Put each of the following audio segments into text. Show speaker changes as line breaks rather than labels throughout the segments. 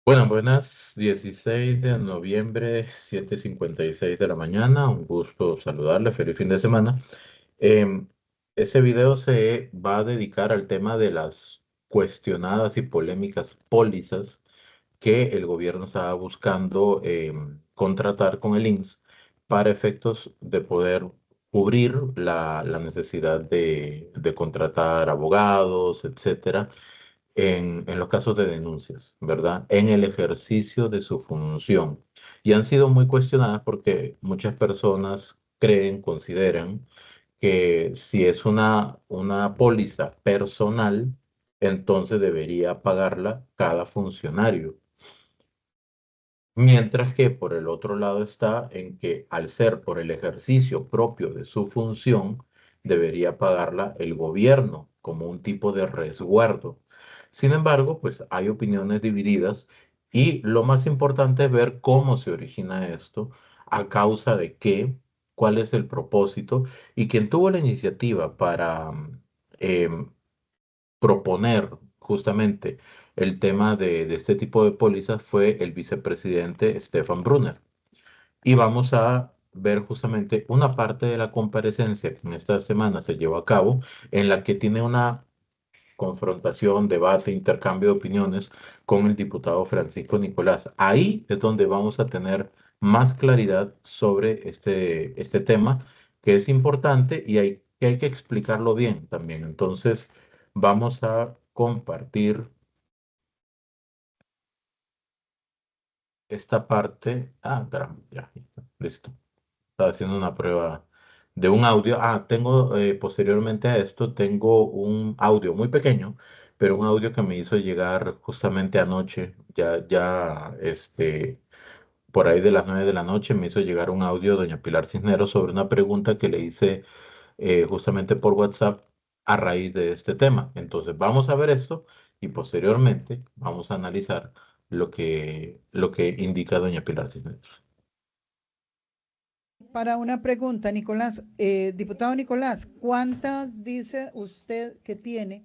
Buenas, 16 de noviembre, 7:56 de la mañana. Un gusto saludarle, feliz fin de semana. Em, Ese video se va a dedicar al tema de las cuestionadas y polémicas pólizas que el gobierno estaba buscando contratar con el INSS para efectos de poder cubrir la necesidad de contratar abogados, etcétera, en los casos de denuncias, ¿verdad? En el ejercicio de su función. Y han sido muy cuestionadas porque muchas personas creen, consideran que si es una póliza personal, entonces debería pagarla cada funcionario. Mientras que por el otro lado está en que al ser por el ejercicio propio de su función, debería pagarla el gobierno como un tipo de resguardo. Sin embargo, pues hay opiniones divididas y lo más importante es ver cómo se origina esto, a causa de qué, cuál es el propósito y quien tuvo la iniciativa para em, proponer justamente el tema de este tipo de pólizas fue el vicepresidente Stefan Brunner. Y vamos a ver justamente una parte de la comparecencia que en esta semana se llevó a cabo, en la que tiene una confrontación, debate, intercambio de opiniones con el diputado Francisco Nicolás. Ahí es donde vamos a tener más claridad sobre este tema, que es importante y hay que explicarlo bien también. Entonces, vamos a compartir esta parte. Ah, caramba, ya, ahí está, listo. Estaba haciendo una prueba de un audio. Ah, tengo, posteriormente a esto, tengo un audio muy pequeño, pero un audio que me hizo llegar justamente anoche, por ahí de las 9 de la noche, me hizo llegar un audio doña Pilar Cisneros sobre una pregunta que le hice justamente por WhatsApp a raíz de este tema. Entonces, vamos a ver esto y posteriormente vamos a analizar lo que indica doña Pilar Cisneros.
Para una pregunta, Nicolás, diputado Nicolás, ¿cuántas dice usted que tiene?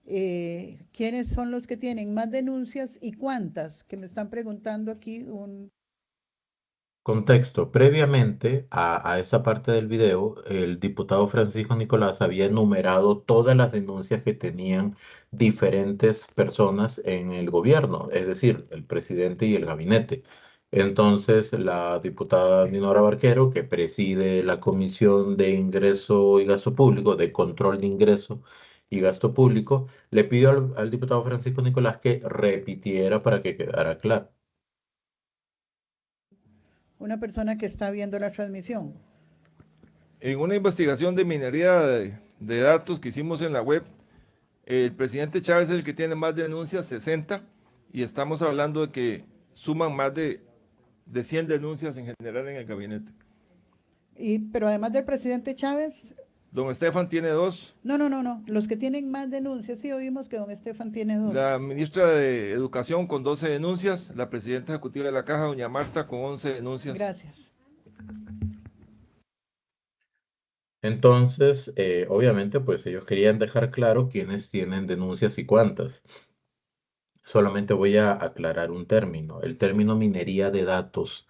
¿Quiénes son los que tienen más denuncias y cuántas? Que me están preguntando aquí un...
Contexto. Previamente a esta parte del video, el diputado Francisco Nicolás había enumerado todas las denuncias que tenían diferentes personas en el gobierno, es decir, el presidente y el gabinete. Entonces, la diputada Dinora Barquero, que preside la Comisión de Ingreso y Gasto Público, de Control de Ingreso y Gasto Público, le pidió al diputado Francisco Nicolás que repitiera para que quedara claro.
una persona que está viendo la transmisión.
En una investigación de minería de datos que hicimos en la web, el presidente Chávez es el que tiene más denuncias, 60, y estamos hablando de que suman más de 100 denuncias en general en el gabinete.
Pero además del presidente Chávez,
Don Estefan tiene dos,
no, los que tienen más denuncias, sí oímos que don Estefan tiene dos.
la ministra de Educación con 12 denuncias, la presidenta ejecutiva de la Caja, doña Marta, con 11 denuncias.
Gracias.
Entonces, obviamente, pues ellos querían dejar claro quiénes tienen denuncias y cuántas. Solamente voy a aclarar un término. El término minería de datos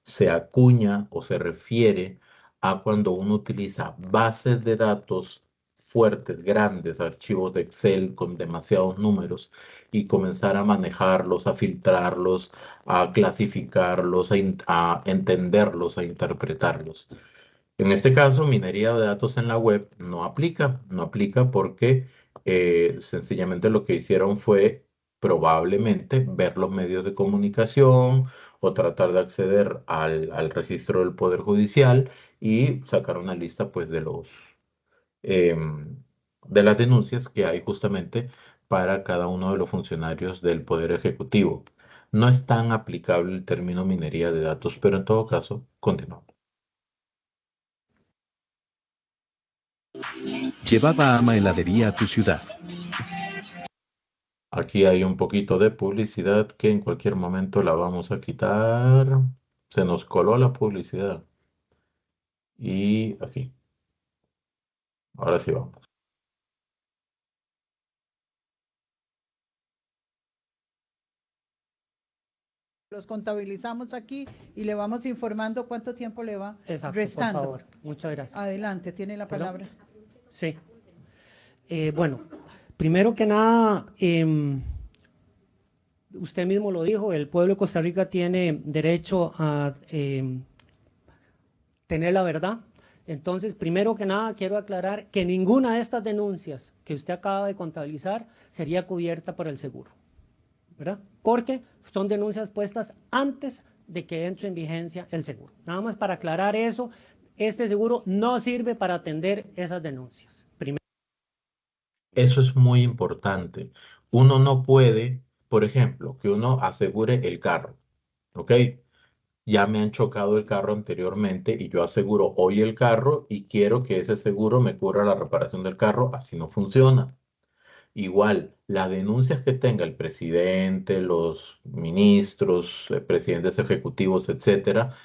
se acuña o se refiere a cuando uno utiliza bases de datos fuertes, grandes, archivos de Excel con demasiados números y comenzar a manejarlos, a filtrarlos, a clasificarlos, a entenderlos, a interpretarlos. En este caso, minería de datos en la web no aplica porque sencillamente lo que hicieron fue probablemente ver los medios de comunicación o tratar de acceder al registro del Poder Judicial y sacar una lista pues em, de las denuncias que hay justamente para cada uno de los funcionarios del Poder Ejecutivo. No es tan aplicable el término minería de datos, pero en todo caso, continuamos.
Llevaba Ama heladería a tu ciudad.
Aquí hay un poquito de publicidad que en cualquier momento la vamos a quitar. Se nos coló la publicidad. Y aquí. Ahora sí vamos.
los contabilizamos aquí y le vamos informando cuánto tiempo le va restando.
Por favor. Muchas gracias.
Adelante, tiene la palabra.
Sí. Bueno, primero que nada, usted mismo lo dijo, el pueblo de Costa Rica tiene derecho a tener la verdad. Entonces, primero que nada, quiero aclarar que ninguna de estas denuncias que usted acaba de contabilizar sería cubierta por el seguro, ¿verdad? Porque son denuncias puestas antes de que entre en vigencia el seguro. Nada más para aclarar eso, este seguro no sirve para atender esas denuncias. Primero.
Eso es muy importante. Uno no puede, por ejemplo, que uno asegure el carro, ¿ok? Ya me han chocado el carro anteriormente y yo aseguro hoy el carro y quiero que ese seguro me cubra la reparación del carro. Así no funciona. Igual, las denuncias que tenga el presidente, los ministros, presidentes ejecutivos, etcétera,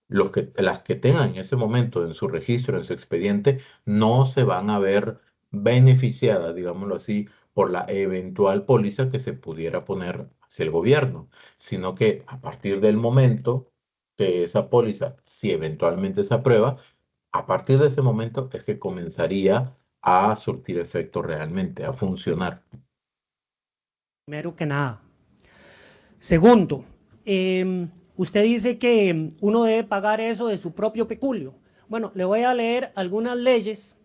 las que tengan en ese momento en su registro, en su expediente, no se van a ver beneficiadas, digámoslo así, por la eventual póliza que se pudiera poner hacia el gobierno, sino que a partir del momento que esa póliza, si eventualmente se aprueba, a partir de ese momento es que comenzaría a surtir efecto realmente, a funcionar.
Primero que nada. Segundo, usted dice que uno debe pagar eso de su propio peculio. Bueno, le voy a leer algunas leyes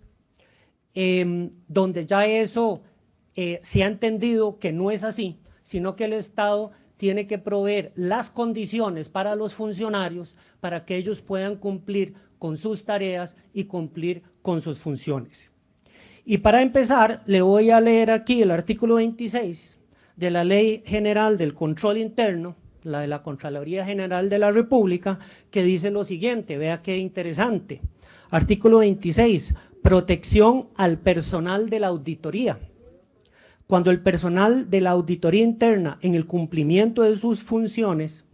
donde ya eso se ha entendido que no es así, sino que el Estado tiene que proveer las condiciones para los funcionarios para que ellos puedan cumplir con sus tareas y cumplir con sus funciones. Y para empezar, le voy a leer aquí el artículo 26 de la Ley General del Control Interno, la de la Contraloría General de la República, que dice lo siguiente, vea qué interesante. Artículo 26, protección al personal de la auditoría. Cuando el personal de la auditoría interna en el cumplimiento de sus funciones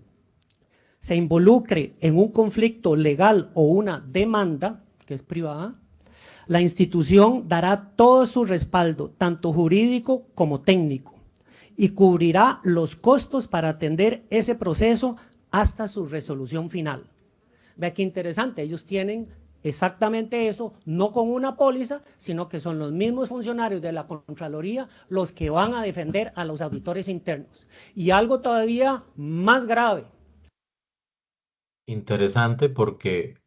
se involucre en un conflicto legal o una demanda, que es privada, la institución dará todo su respaldo, tanto jurídico como técnico, y cubrirá los costos para atender ese proceso hasta su resolución final. Vea qué interesante, ellos tienen exactamente eso, no con una póliza, sino que son los mismos funcionarios de la Contraloría los que van a defender a los auditores internos. Y algo todavía más grave.
Interesante porque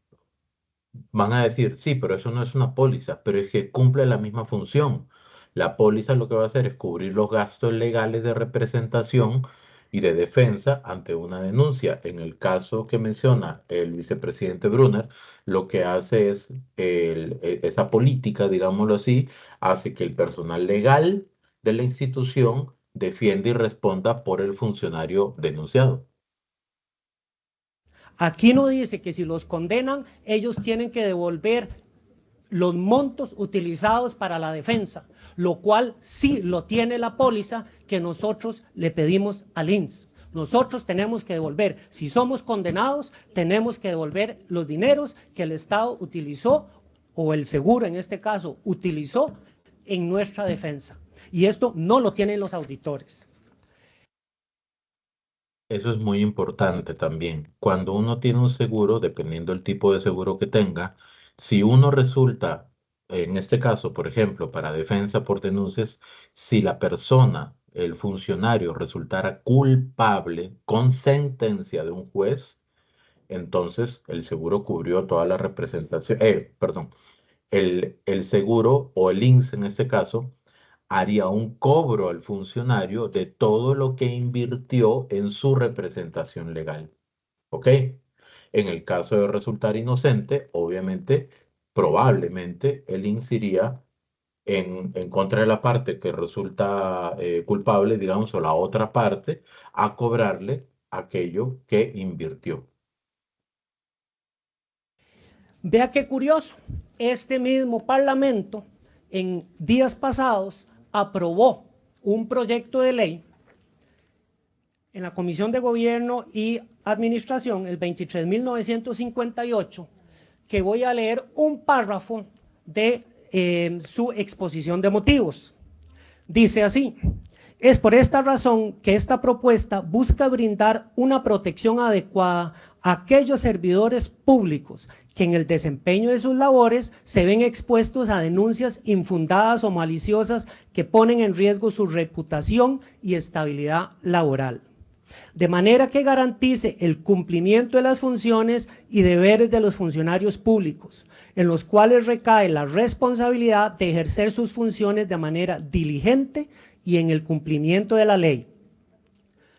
van a decir, sí, pero eso no es una póliza, pero es que cumple la misma función. La póliza lo que va a hacer es cubrir los gastos legales de representación y de defensa ante una denuncia. En el caso que menciona el vicepresidente Brunner, lo que hace es esa política, digámoslo así, hace que el personal legal de la institución defienda y responda por el funcionario denunciado.
Aquí no dice que si los condenan, ellos tienen que devolver los montos utilizados para la defensa, lo cual sí lo tiene la póliza que nosotros le pedimos al INS. Nosotros tenemos que devolver, si somos condenados, tenemos que devolver los dineros que el Estado utilizó, o el seguro en este caso, utilizó en nuestra defensa. Y esto no lo tienen los auditores.
Eso es muy importante también. Cuando uno tiene un seguro, dependiendo del tipo de seguro que tenga, si uno resulta, en este caso, por ejemplo, para defensa por denuncias, si la persona, el funcionario, resultara culpable con sentencia de un juez, entonces el seguro cubrió toda la representación, perdón, el seguro o el INSS en este caso haría un cobro al funcionario de todo lo que invirtió en su representación legal. ¿Ok? En el caso de resultar inocente, obviamente, probablemente el INSS iría en contra de la parte que resulta culpable, digamos, o la otra parte, a cobrarle aquello que invirtió.
Vea qué curioso, este mismo Parlamento en días pasados aprobó un proyecto de ley en la Comisión de Gobierno y Administración, el 23.958, que voy a leer un párrafo de su exposición de motivos. Dice así: Es por esta razón que esta propuesta busca brindar una protección adecuada a aquellos servidores públicos que en el desempeño de sus labores se ven expuestos a denuncias infundadas o maliciosas que ponen en riesgo su reputación y estabilidad laboral, de manera que garantice el cumplimiento de las funciones y deberes de los funcionarios públicos, en los cuales recae la responsabilidad de ejercer sus funciones de manera diligente y en el cumplimiento de la ley.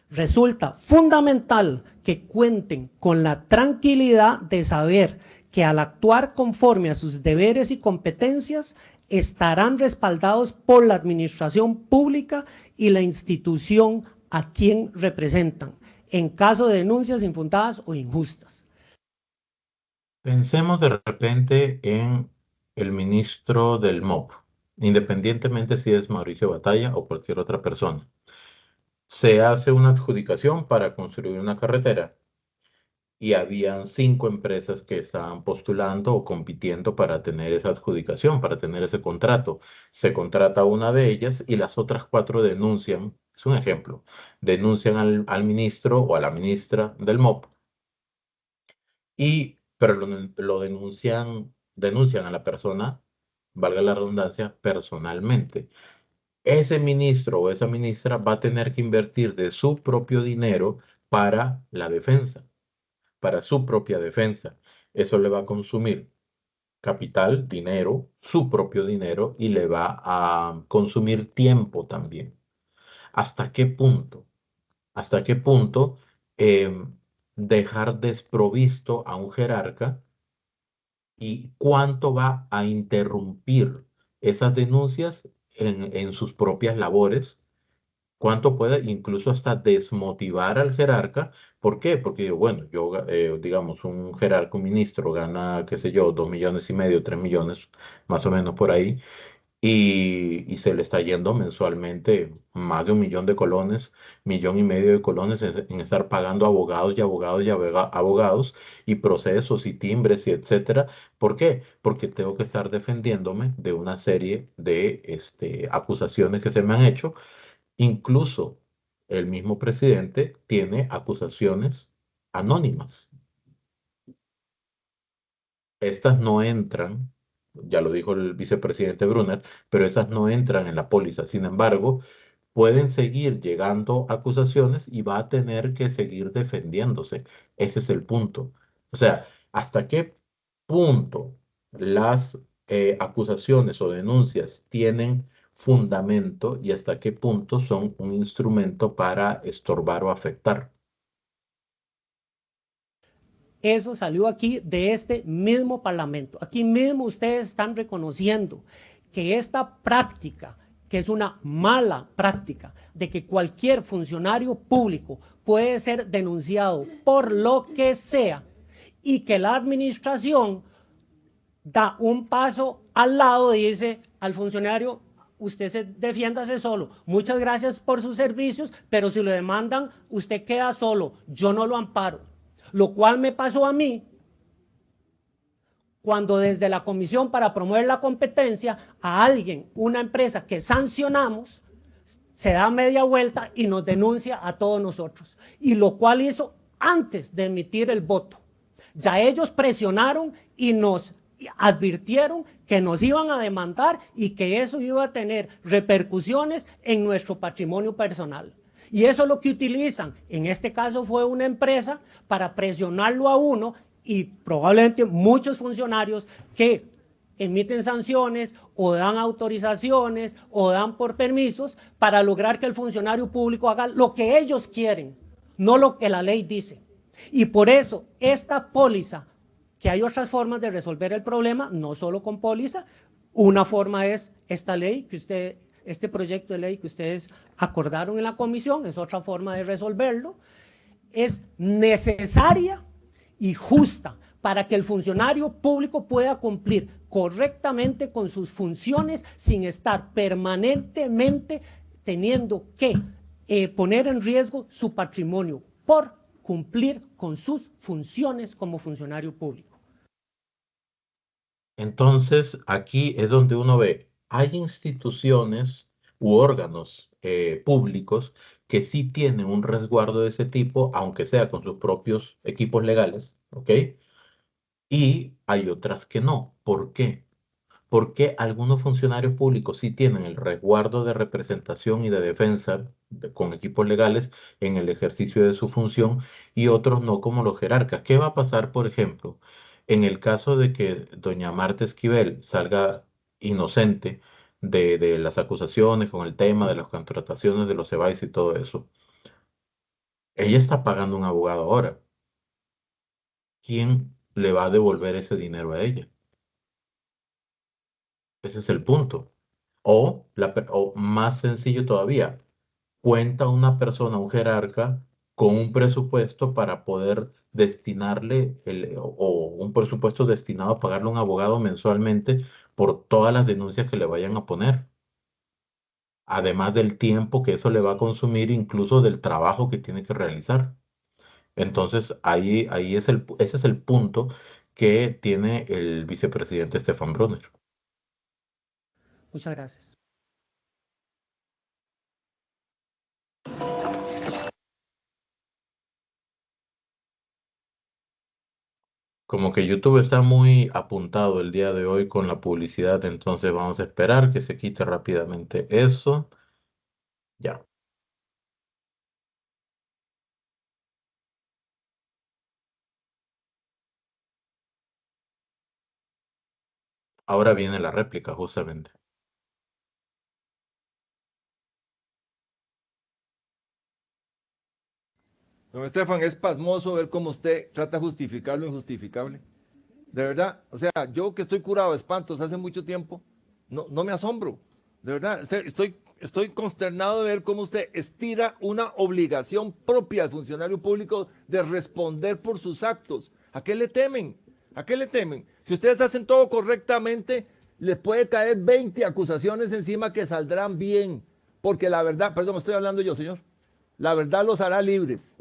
Resulta fundamental que cuenten con la tranquilidad de saber que al actuar conforme a sus deberes y competencias estarán respaldados por la administración pública y la institución a quien representan, en caso de denuncias infundadas o injustas.
Pensemos de repente en el ministro del MOP, independientemente si es Mauricio Batalla o cualquier otra persona. Se hace una adjudicación para construir una carretera y habían 5 empresas que estaban postulando o compitiendo para tener esa adjudicación, para tener ese contrato. Se contrata una de ellas y las otras 4 denuncian, es un ejemplo, denuncian al ministro o a la ministra del MOP, pero lo denuncian a la persona, valga la redundancia, personalmente. Ese ministro o esa ministra va a tener que invertir de su propio dinero para la defensa, para su propia defensa. Eso le va a consumir capital, dinero, su propio dinero, y le va a consumir tiempo también. ¿Hasta qué punto? ¿Hasta qué punto dejar desprovisto a un jerarca y cuánto va a interrumpir esas denuncias en sus propias labores? ¿Cuánto puede incluso hasta desmotivar al jerarca? ¿Por qué? Porque, bueno, digamos, un jerarca, un ministro gana, qué sé yo, 2,5 millones, 3 millones, más o menos por ahí, y se le está yendo mensualmente más de 1 millón de colones, 1,5 millones de colones en estar pagando abogados y abogados y abogados y procesos y timbres y etcétera. ¿Por qué? Porque tengo que estar defendiéndome de una serie de acusaciones que se me han hecho. Incluso el mismo presidente tiene acusaciones anónimas. Estas no entran, ya lo dijo el vicepresidente Brunner, pero esas no entran en la póliza. Sin embargo, pueden seguir llegando acusaciones y va a tener que seguir defendiéndose. Ese es el punto. O sea, ¿hasta qué punto las acusaciones o denuncias tienen fundamento y hasta qué punto son un instrumento para estorbar o afectar?
Eso salió aquí de este mismo Parlamento. Aquí mismo ustedes están reconociendo que esta práctica, que es una mala práctica, de que cualquier funcionario público puede ser denunciado por lo que sea y que la administración da un paso al lado y dice al funcionario: usted defiéndase solo, muchas gracias por sus servicios, pero si lo demandan, usted queda solo, yo no lo amparo. Lo cual me pasó a mí cuando desde la Comisión para Promover la Competencia a alguien, una empresa que sancionamos, se da media vuelta y nos denuncia a todos nosotros. Y lo cual hizo antes de emitir el voto. Ya ellos presionaron y nos advirtieron que nos iban a demandar y que eso iba a tener repercusiones en nuestro patrimonio personal. Y eso es lo que utilizan, en este caso fue una empresa, para presionarlo a uno, y probablemente muchos funcionarios que emiten sanciones o dan autorizaciones o dan por permisos para lograr que el funcionario público haga lo que ellos quieren, no lo que la ley dice. Y por eso esta póliza, que hay otras formas de resolver el problema, no solo con póliza. Una forma es esta ley que este proyecto de ley que ustedes acordaron en la comisión, es otra forma de resolverlo. Es necesaria y justa para que el funcionario público pueda cumplir correctamente con sus funciones sin estar permanentemente teniendo que poner en riesgo su patrimonio por cumplir con sus funciones como funcionario público.
Entonces, aquí es donde uno ve, hay instituciones u órganos públicos que sí tienen un resguardo de ese tipo, aunque sea con sus propios equipos legales, ¿ok? Y hay otras que no. ¿Por qué? Porque algunos funcionarios públicos sí tienen el resguardo de representación y de defensa con equipos legales en el ejercicio de su función y otros no, como los jerarcas? ¿Qué va a pasar, por ejemplo, en el caso de que doña Marta Esquivel salga inocente de las acusaciones con el tema de las contrataciones de los CEBAIS y todo eso? Ella está pagando un abogado ahora. ¿Quién le va a devolver ese dinero a ella? Ese es el punto. O más sencillo todavía, cuenta una persona, un jerarca, con un presupuesto para poder destinarle o un presupuesto destinado a pagarle a un abogado mensualmente por todas las denuncias que le vayan a poner, además del tiempo que eso le va a consumir, incluso del trabajo que tiene que realizar. Entonces, ahí ese es el punto que tiene el vicepresidente Stefan Brunner.
Muchas gracias.
Como que YouTube está muy apuntado el día de hoy con la publicidad, entonces vamos a esperar que se quite rápidamente eso. Ya, ahora viene la réplica justamente.
Don Estefan, es pasmoso ver cómo usted trata de justificar lo injustificable. De verdad, o sea, yo que estoy curado de espantos hace mucho tiempo, no me asombro. De verdad, estoy consternado de ver cómo usted estira una obligación propia al funcionario público de responder por sus actos. ¿A qué le temen? ¿A qué le temen? Si ustedes hacen todo correctamente, les puede caer 20 acusaciones encima que saldrán bien. Porque la verdad, perdón, estoy hablando yo, señor. La verdad los hará libres.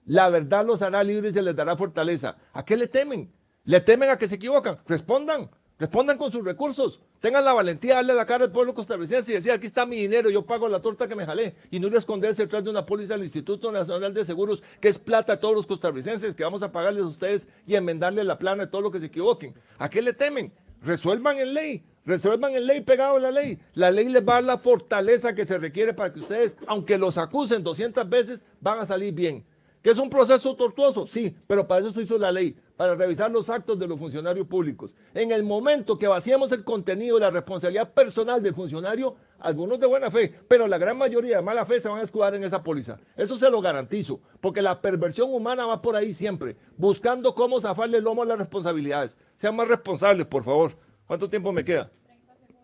La verdad los hará libres y se les dará fortaleza. ¿A qué le temen? ¿Le temen a que se equivocan? Respondan. Respondan con sus recursos. Tengan la valentía de darle la cara al pueblo costarricense y decir, aquí está mi dinero, yo pago la torta que me jalé. Y no ir a esconderse detrás de una póliza del Instituto Nacional de Seguros, que es plata a todos los costarricenses, que vamos a pagarles a ustedes y enmendarle la plana de todo lo que se equivoquen. ¿A qué le temen? Resuelvan en ley. Resuelvan en ley pegado a la ley. La ley les va a dar la fortaleza que se requiere para que ustedes, aunque los acusen 200 veces, van a salir bien. ¿Que es un proceso tortuoso? Sí, pero para eso se hizo la ley, para revisar los actos de los funcionarios públicos. En el momento que vaciemos el contenido y la responsabilidad personal del funcionario, algunos de buena fe, pero la gran mayoría de mala fe se van a escudar en esa póliza. Eso se lo garantizo, porque la perversión humana va por ahí siempre, buscando cómo zafarle el lomo a las responsabilidades. Sean más responsables, por favor. ¿Cuánto tiempo me queda?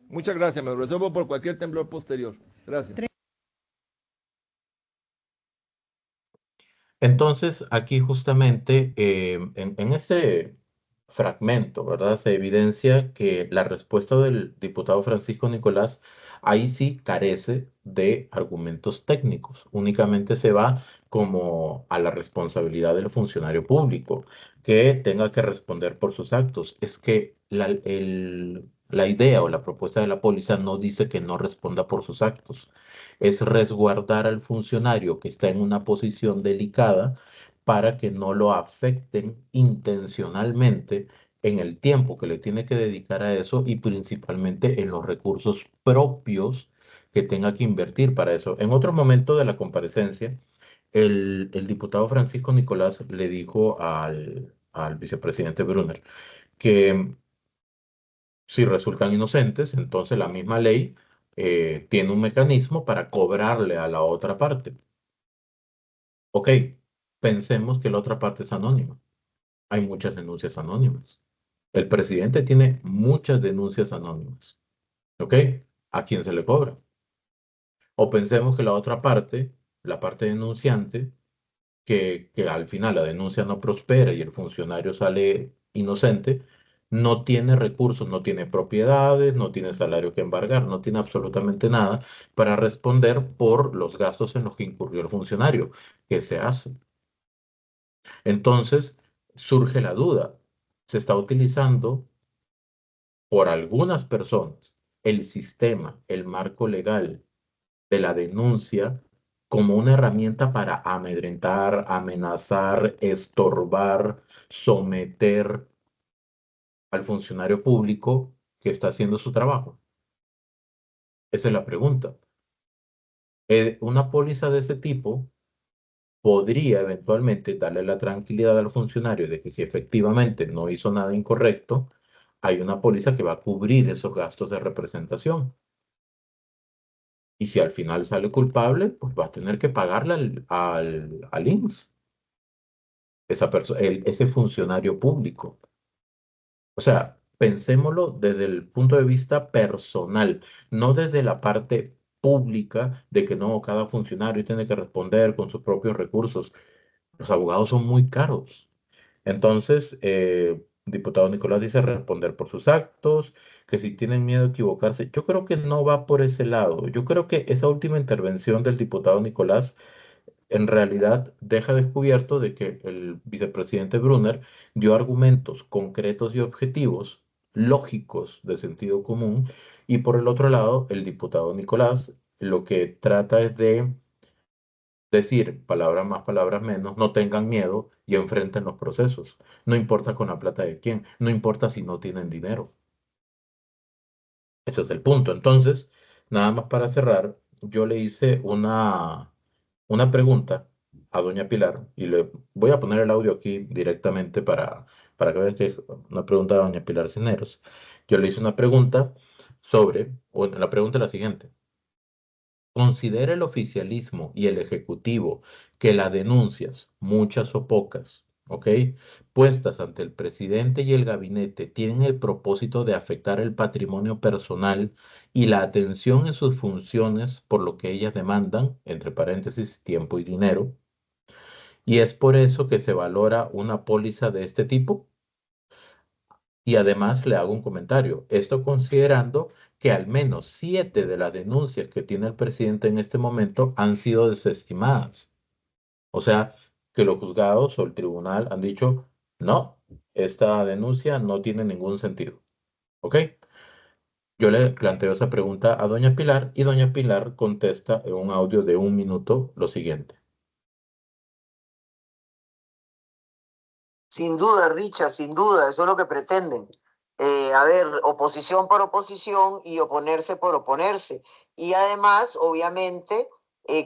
Muchas gracias, me resuelvo por cualquier temblor posterior. Gracias.
Entonces, aquí justamente en este fragmento, ¿verdad? Se evidencia que la respuesta del diputado Francisco Nicolás ahí sí carece de argumentos técnicos. Únicamente se va como a la responsabilidad del funcionario público que tenga que responder por sus actos. Es que la idea o la propuesta de la póliza no dice que no responda por sus actos, es resguardar al funcionario que está en una posición delicada para que no lo afecten intencionalmente en el tiempo que le tiene que dedicar a eso y principalmente en los recursos propios que tenga que invertir para eso. En otro momento de la comparecencia, el diputado Francisco Nicolás le dijo al vicepresidente Brunner que si resultan inocentes, entonces la misma ley tiene un mecanismo para cobrarle a la otra parte. Ok, pensemos que la otra parte es anónima. Hay muchas denuncias anónimas. El presidente tiene muchas denuncias anónimas. ¿Ok? ¿A quién se le cobra? O pensemos que la otra parte, la parte denunciante, que al final la denuncia no prospera y el funcionario sale inocente, no tiene recursos, no tiene propiedades, no tiene salario que embargar, no tiene absolutamente nada para responder por los gastos en los que incurrió el funcionario. ¿Qué se hace? Entonces surge la duda. Se está utilizando por algunas personas el sistema, el marco legal de la denuncia como una herramienta para amedrentar, amenazar, estorbar, someter al funcionario público que está haciendo su trabajo? Esa es la pregunta. Una póliza de ese tipo podría eventualmente darle la tranquilidad al funcionario de que si efectivamente no hizo nada incorrecto, hay una póliza que va a cubrir esos gastos de representación. Y si al final sale culpable, pues va a tener que pagarle al INS, ese funcionario público. O sea, pensémoslo desde el punto de vista personal, no desde la parte pública de que no, cada funcionario tiene que responder con sus propios recursos. Los abogados son muy caros. Entonces, diputado Nicolás dice responder por sus actos, que si tienen miedo a equivocarse. Yo creo que no va por ese lado. Yo creo que esa última intervención del diputado Nicolás en realidad deja descubierto de que el vicepresidente Brunner dio argumentos concretos y objetivos, lógicos, de sentido común, y por el otro lado, el diputado Nicolás lo que trata es de decir, palabras más, palabras menos, no tengan miedo y enfrenten los procesos. No importa con la plata de quién, no importa si no tienen dinero. Ese es el punto. Entonces, nada más para cerrar, yo le hice una pregunta a doña Pilar y le voy a poner el audio aquí directamente para que vean que es una pregunta de doña Pilar Cisneros. Yo le hice una pregunta la pregunta es la siguiente. ¿Considera el oficialismo y el ejecutivo que las denuncias, muchas o pocas, ¿ok?, puestas ante el presidente y el gabinete tienen el propósito de afectar el patrimonio personal y la atención en sus funciones por lo que ellas demandan, entre paréntesis, tiempo y dinero? Y es por eso que se valora una póliza de este tipo. Y además le hago un comentario, esto considerando que al menos 7 de las denuncias que tiene el presidente en este momento han sido desestimadas. O sea, que los juzgados o el tribunal han dicho, no, esta denuncia no tiene ningún sentido. ¿Ok? Yo le planteo esa pregunta a doña Pilar y doña Pilar contesta en un audio de 1 minuto lo siguiente.
Sin duda, Richard, sin duda, eso es lo que pretenden. A ver, oposición por oposición y oponerse por oponerse. Y además, obviamente,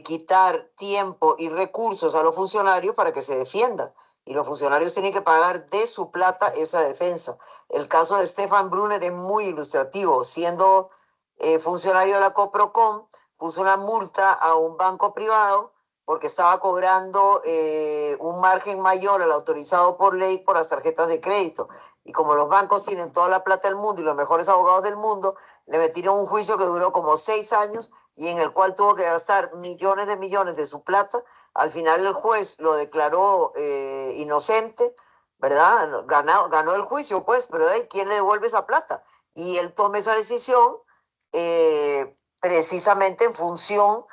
quitar tiempo y recursos a los funcionarios para que se defiendan. Y los funcionarios tienen que pagar de su plata esa defensa. El caso de Stefan Brunner es muy ilustrativo. Siendo funcionario de la Coprocom, puso una multa a un banco privado porque estaba cobrando un margen mayor al autorizado por ley por las tarjetas de crédito. Y como los bancos tienen toda la plata del mundo y los mejores abogados del mundo, le metieron un juicio que duró como 6 años y en el cual tuvo que gastar millones de su plata. Al final el juez lo declaró inocente, ¿verdad? Ganó el juicio, pues, pero ¿quién le devuelve esa plata? Y él toma esa decisión precisamente en función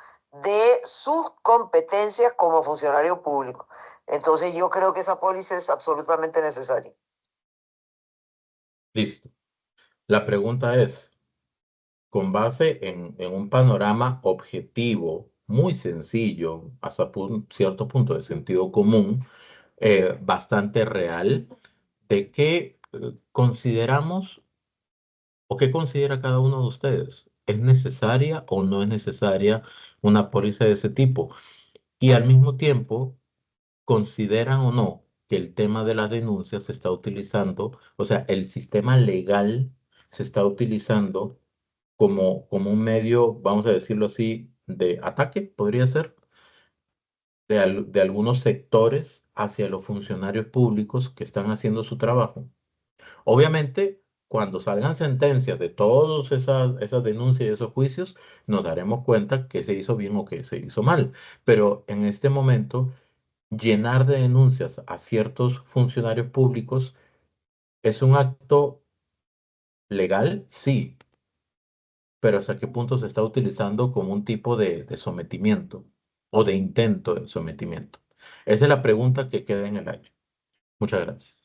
de sus competencias como funcionario público. Entonces yo creo que esa póliza es absolutamente necesaria.
Listo. La pregunta es, con base en un panorama objetivo, muy sencillo, hasta cierto punto de sentido común, bastante real, de qué consideramos o qué considera cada uno de ustedes. ¿Es necesaria o no es necesaria una póliza de ese tipo? Y al mismo tiempo, ¿consideran o no que el tema de las denuncias se está utilizando, o sea, el sistema legal se está utilizando como un medio, vamos a decirlo así, de ataque, podría ser, de algunos sectores hacia los funcionarios públicos que están haciendo su trabajo? Obviamente, cuando salgan sentencias de todas esas denuncias y esos juicios, nos daremos cuenta que se hizo bien o que se hizo mal. Pero en este momento, llenar de denuncias a ciertos funcionarios públicos es un acto legal, sí, pero ¿hasta qué punto se está utilizando como un tipo de sometimiento o de intento de sometimiento? Esa es la pregunta que queda en el aire. Muchas gracias.